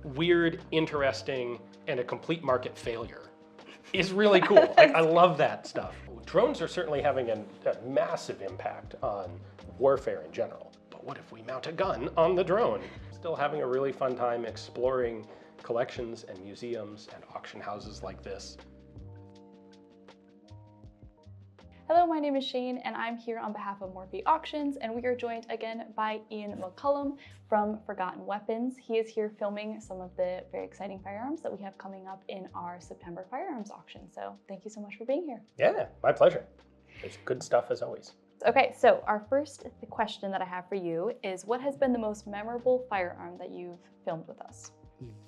weird, interesting, and a complete market failure is really cool. I love that stuff. Drones are certainly having a massive impact on warfare in general. But what if we mount a gun on the drone? Still having a really fun time exploring collections and museums and auction houses like this. Hello, my name is Shane and I'm here on behalf of Morphe Auctions, and we are joined again by Ian McCollum from Forgotten Weapons. He is here filming some of the very exciting firearms that we have coming up in our September firearms auction. So thank you so much for being here. Yeah, my pleasure. There's good stuff as always. Okay, so our first question that I have for you is, what has been the most memorable firearm that you've filmed with us?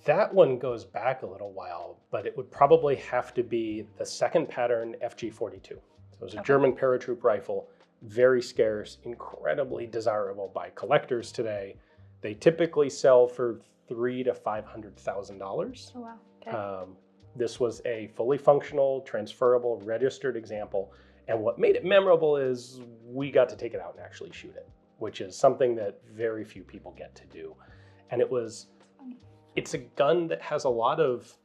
That one goes back a little while, but it would probably have to be the second pattern FG42. So it was a German paratroop rifle, very scarce, incredibly desirable by collectors today. They typically sell for $300,000 to $500,000. Oh wow, okay. This was a fully functional, transferable, registered example. And what made it memorable is we got to take it out and actually shoot it, which is something that very few people get to do. And it's a gun that has a lot of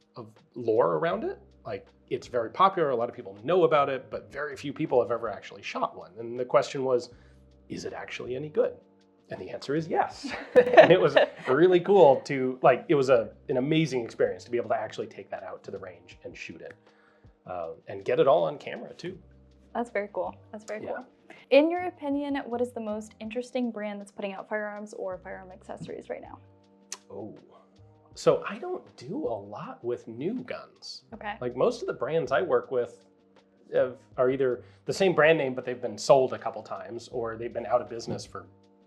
lore around it. Like, it's very popular, a lot of people know about it, but very few people have ever actually shot one. And the question was, is it actually any good? And the answer is yes. And it was really cool to, it was an amazing experience to be able to actually take that out to the range and shoot it. And get it all on camera too. That's very cool. That's very cool. In your opinion, what is the most interesting brand that's putting out firearms or firearm accessories right now? Oh. So I don't do a lot with new guns. Okay. Like, most of the brands I work with are either the same brand name, but they've been sold a couple times, or they've been out of business for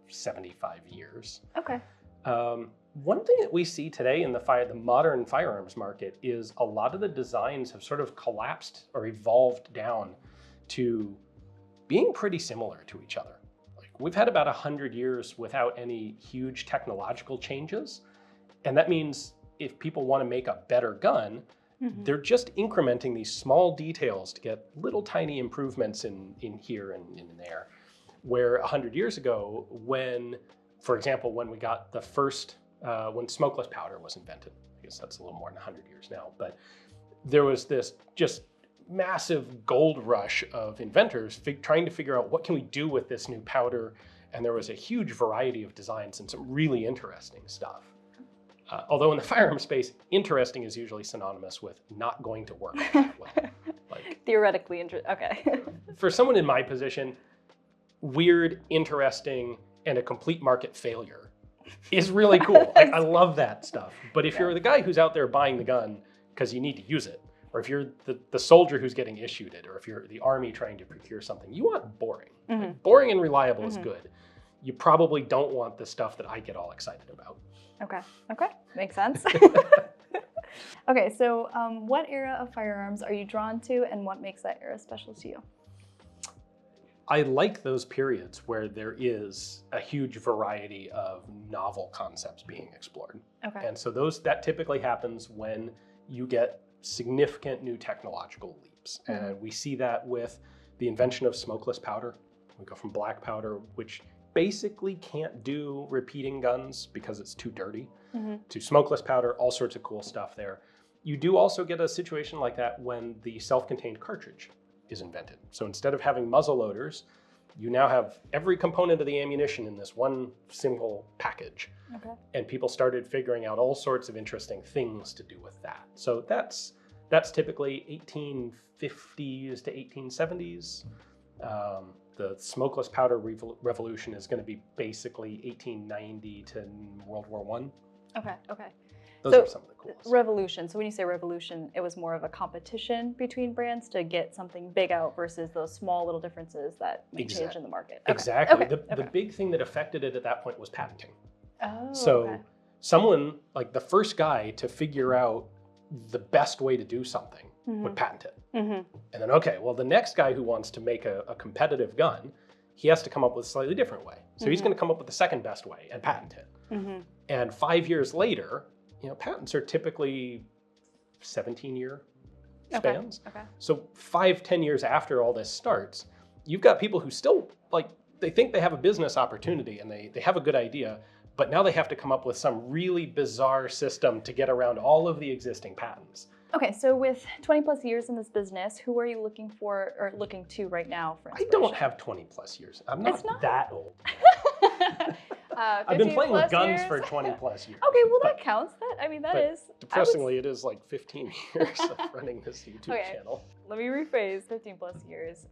75 years. Okay. One thing that we see today in the modern firearms market is a lot of the designs have sort of collapsed or evolved down to being pretty similar to each other. Like, we've had about 100 years without any huge technological changes. And that means if people want to make a better gun, they're just incrementing these small details to get little tiny improvements in here and in there. Where 100 years ago, for example, when we got the first, when smokeless powder was invented, I guess that's a little more than 100 years now, but there was this just massive gold rush of inventors trying to figure out what can we do with this new powder. And there was a huge variety of designs and some really interesting stuff. Although in the firearm space, interesting is usually synonymous with not going to work that well. Theoretically interesting, okay. For someone in my position, weird, interesting, and a complete market failure is really cool. I love that stuff. But if you're the guy who's out there buying the gun because you need to use it, or if you're the soldier who's getting issued it, or if you're the army trying to procure something, you want boring. Like, boring and reliable is good. You probably don't want the stuff that I get all excited about. Okay, makes sense. Okay, so what era of firearms are you drawn to, and what makes that era special to you? I like those periods where there is a huge variety of novel concepts being explored. Okay. And so that typically happens when you get significant new technological leaps. And we see that with the invention of smokeless powder. We go from black powder, which basically can't do repeating guns because it's too dirty, to smokeless powder, all sorts of cool stuff there. You do also get a situation like that when the self-contained cartridge is invented. So instead of having muzzle loaders, you now have every component of the ammunition in this one single package. Okay. And people started figuring out all sorts of interesting things to do with that. So that's typically 1850s to 1870s. The smokeless powder revolution is going to be basically 1890 to World War I. Okay. Those are some of the coolest. Revolution. So when you say revolution, it was more of a competition between brands to get something big out versus those small little differences that may change in the market. Okay. Exactly. The big thing that affected it at that point was patenting. Oh, so someone, like the first guy to figure out the best way to do something would patent it. And then, the next guy who wants to make a competitive gun, he has to come up with a slightly different way. So he's going to come up with the second best way and patent it. And 5 years later, patents are typically 17-year spans. So 5-10 years after all this starts, you've got people who still, they think they have a business opportunity and they have a good idea, but now they have to come up with some really bizarre system to get around all of the existing patents. Okay, so with 20 plus years in this business, who are you looking for or looking to right now for inspiration? I don't have 20 plus years. I'm not that old. 15 I've been playing with guns years. for 20 plus years. Okay, well that counts. That is. Depressingly, it is like 15 years of running this YouTube channel. Let me rephrase, 15 plus years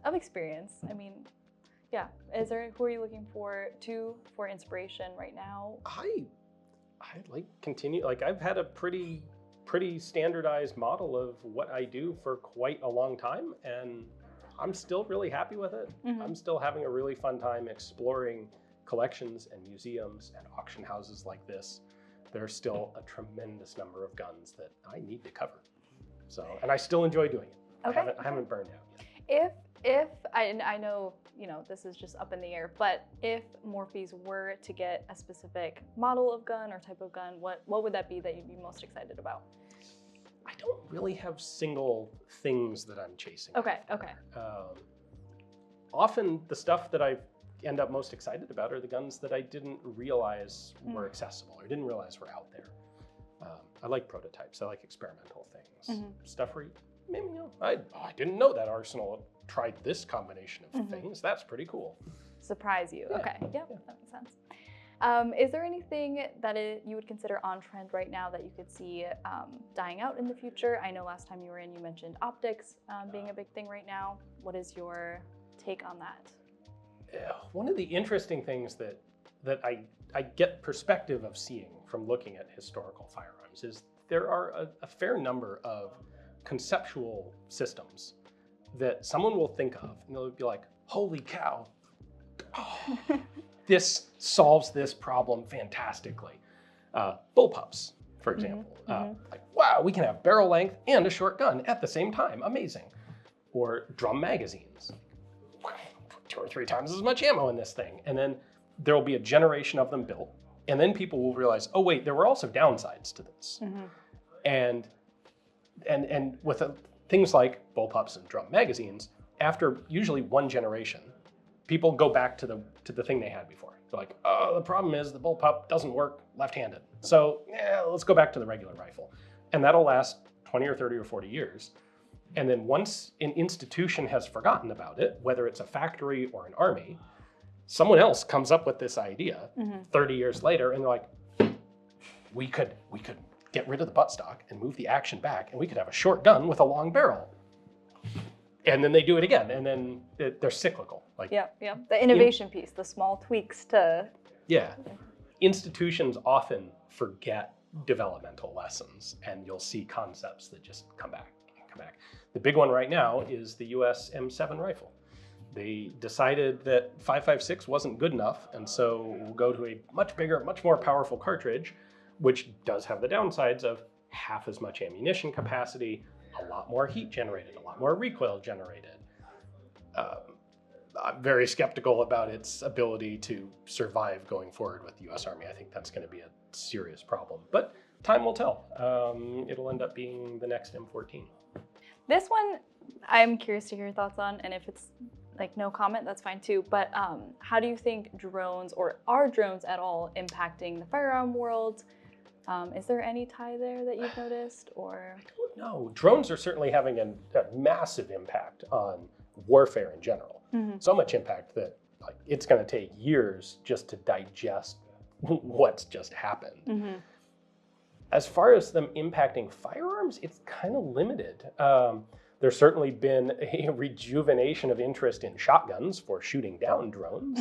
of experience. I mean, yeah. Who are you looking for inspiration right now? I I've had a pretty standardized model of what I do for quite a long time, and I'm still really happy with it. Mm-hmm. I'm still having a really fun time exploring collections and museums and auction houses like this. There's still a tremendous number of guns that I need to cover. So, and I still enjoy doing it. Okay. I haven't burned out yet. If I know, this is just up in the air, but if Morphees were to get a specific model of gun or type of gun, what would that be that you'd be most excited about? I don't really have single things that I'm chasing. Okay. Often the stuff that I end up most excited about are the guns that I didn't realize were accessible or didn't realize were out there. I like prototypes. I like experimental things. Stuff where I didn't know that Arsenal tried this combination of things. That's pretty cool. Surprise you. Yeah. Okay. Yep. Yeah. That makes sense. Is there anything that you would consider on trend right now that you could see dying out in the future? I know last time you were in, you mentioned optics being a big thing right now. What is your take on that? One of the interesting things that I get perspective of seeing from looking at historical firearms is there are a fair number of conceptual systems that someone will think of and they'll be like, holy cow, this solves this problem fantastically. Bullpups, for example. Like, wow, we can have barrel length and a short gun at the same time. Amazing. Or drum magazines. 2 or 3 times as much ammo in this thing. And then there will be a generation of them built. And then people will realize, oh wait, there were also downsides to this. And with things like bullpups and drum magazines, after usually 1 generation, people go back to the thing they had before. They're like, oh, the problem is the bullpup doesn't work left-handed. So let's go back to the regular rifle. And that'll last 20 or 30 or 40 years. And then once an institution has forgotten about it, whether it's a factory or an army, someone else comes up with this idea 30 years later, and they're like, we could get rid of the buttstock and move the action back, and we could have a short gun with a long barrel. And then they do it again, and then they're cyclical. Like, yeah. The innovation piece, the small tweaks to. Yeah. Institutions often forget developmental lessons, and you'll see concepts that just come back. The big one right now is the US M7 rifle. They decided that 5.56 wasn't good enough, and so we'll go to a much bigger, much more powerful cartridge, which does have the downsides of half as much ammunition capacity, a lot more heat generated, a lot more recoil generated. I'm very skeptical about its ability to survive going forward with the US Army. I think that's going to be a serious problem, but time will tell. It'll end up being the next M14. This one, I'm curious to hear your thoughts on, and if it's like no comment, that's fine too. But how do you think drones, or are drones at all, impacting the firearm world? Is there any tie there that you've noticed, or? I don't know. Drones are certainly having a massive impact on warfare in general. So much impact that it's going to take years just to digest what's just happened. As far as them impacting firearms, it's kind of limited. There's certainly been a rejuvenation of interest in shotguns for shooting down drones.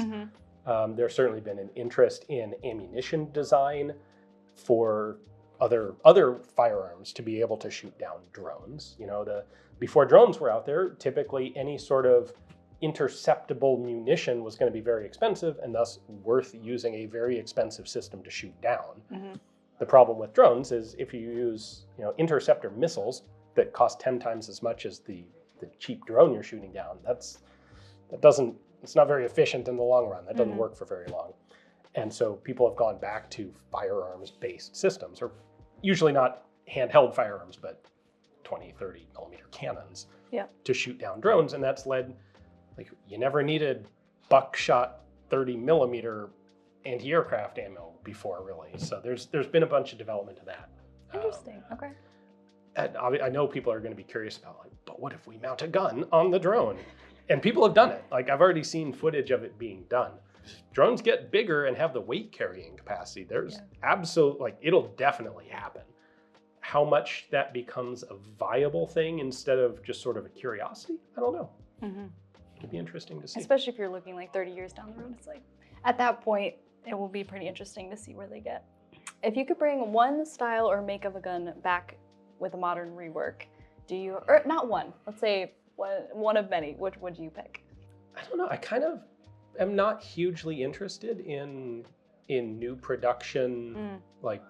There's certainly been an interest in ammunition design for other firearms to be able to shoot down drones. Before drones were out there, typically any sort of interceptable munition was going to be very expensive and thus worth using a very expensive system to shoot down. The problem with drones is if you use interceptor missiles that cost 10 times as much as the cheap drone you're shooting down, it's not very efficient in the long run. That doesn't work for very long. And so people have gone back to firearms-based systems, or usually not handheld firearms, but 20, 30 millimeter cannons to shoot down drones. And that's led, you never needed buckshot 30 millimeter anti-aircraft ammo before, really. So there's been a bunch of development to that. Interesting. Okay. And I know people are going to be curious about, like, but what if we mount a gun on the drone? And people have done it. Like, I've already seen footage of it being done. Drones get bigger and have the weight carrying capacity. There's absolute, like, it'll definitely happen. How much that becomes a viable thing instead of just sort of a curiosity, I don't know. It'd be interesting to see. Especially if you're looking like 30 years down the road. It's like, at that point, it will be pretty interesting to see where they get. If you could bring one style or make of a gun back with a modern rework, or not one, let's say one of many, which would you pick? I don't know. I kind of am not hugely interested in new production, like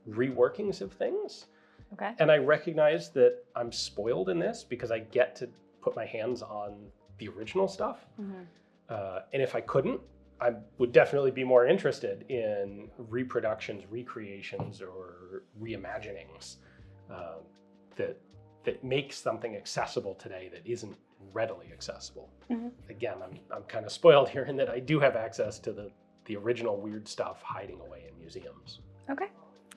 reworkings of things. Okay. And I recognize that I'm spoiled in this because I get to put my hands on the original stuff. And if I couldn't, I would definitely be more interested in reproductions, recreations, or reimaginings that makes something accessible today that isn't readily accessible. Again, I'm kind of spoiled here in that I do have access to the original weird stuff hiding away in museums. Okay.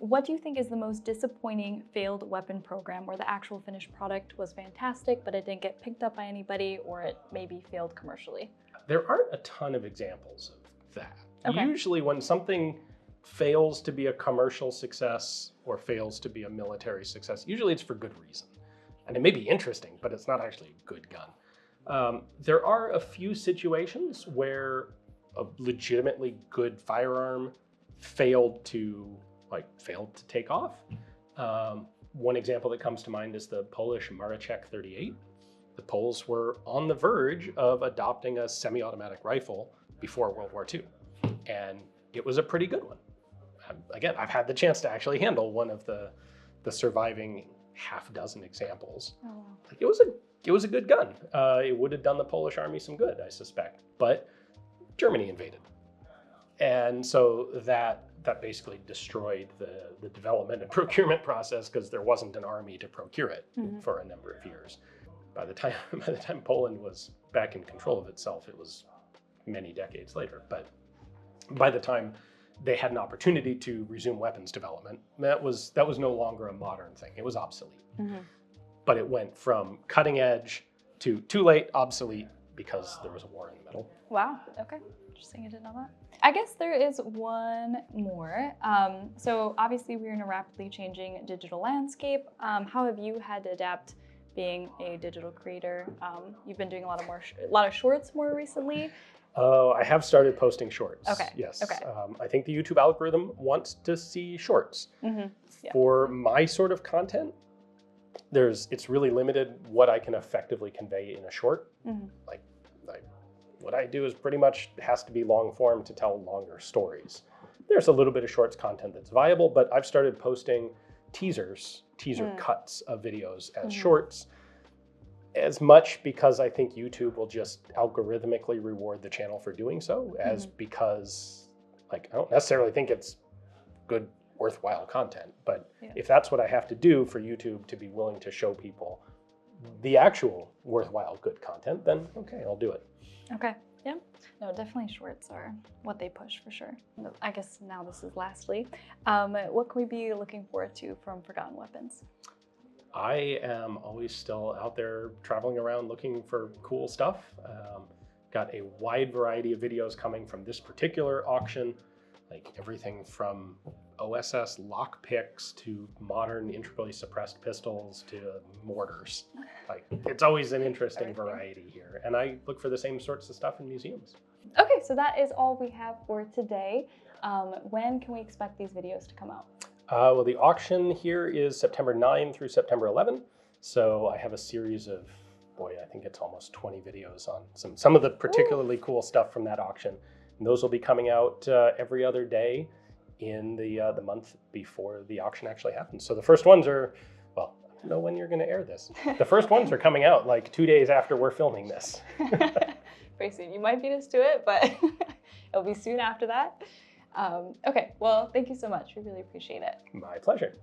What do you think is the most disappointing failed weapon program where the actual finished product was fantastic, but it didn't get picked up by anybody, or it maybe failed commercially? There aren't a ton of examples of that. Okay. Usually when something fails to be a commercial success or fails to be a military success, usually it's for good reason. And it may be interesting, but it's not actually a good gun. There are a few situations where a legitimately good firearm failed to take off. One example that comes to mind is the Polish Mareczek 38. The Poles were on the verge of adopting a semi-automatic rifle before World War II, and it was a pretty good one. Again, I've had the chance to actually handle one of the surviving half dozen examples. Oh, wow. It was a good gun. It would have done the Polish army some good, I suspect, but Germany invaded. And so that basically destroyed the development and procurement process because there wasn't an army to procure it for a number of years. By the time Poland was back in control of itself, it was many decades later. But by the time they had an opportunity to resume weapons development, that was no longer a modern thing. It was obsolete. But it went from cutting edge to too late, obsolete, because there was a war in the middle. Wow, okay, interesting, I didn't know that. I guess there is one more. So obviously we're in a rapidly changing digital landscape. How have you had to adapt being a digital creator? You've been doing a lot of shorts more recently. Oh, I have started posting shorts. Okay. Yes. Okay. I think the YouTube algorithm wants to see shorts. Yeah. For my sort of content, it's really limited what I can effectively convey in a short. What I do is pretty much has to be long form to tell longer stories. There's a little bit of shorts content that's viable, but I've started posting teaser cuts of videos as shorts, as much because I think YouTube will just algorithmically reward the channel for doing so, as because I don't necessarily think it's good, worthwhile content. But if that's what I have to do for YouTube to be willing to show people the actual worthwhile good content, then okay, I'll do it. Okay, yeah. No, definitely shorts are what they push for sure. I guess now this is lastly, what can we be looking forward to from Forgotten Weapons? I am always still out there traveling around looking for cool stuff. Got a wide variety of videos coming from this particular auction, like everything from OSS lockpicks to modern integrally suppressed pistols to mortars. It's always an interesting variety here. And I look for the same sorts of stuff in museums. Okay, so that is all we have for today. When can we expect these videos to come out? Well, the auction here is September 9 through September 11. So I have a series of, I think it's almost 20 videos on some of the particularly cool stuff from that auction. And those will be coming out every other day in the month before the auction actually happens. So the first ones are, I don't know when you're going to air this. The first ones are coming out like 2 days after we're filming this. Pretty soon. You might beat us to it, but it'll be soon after that. Okay, well, thank you so much. We really appreciate it. My pleasure.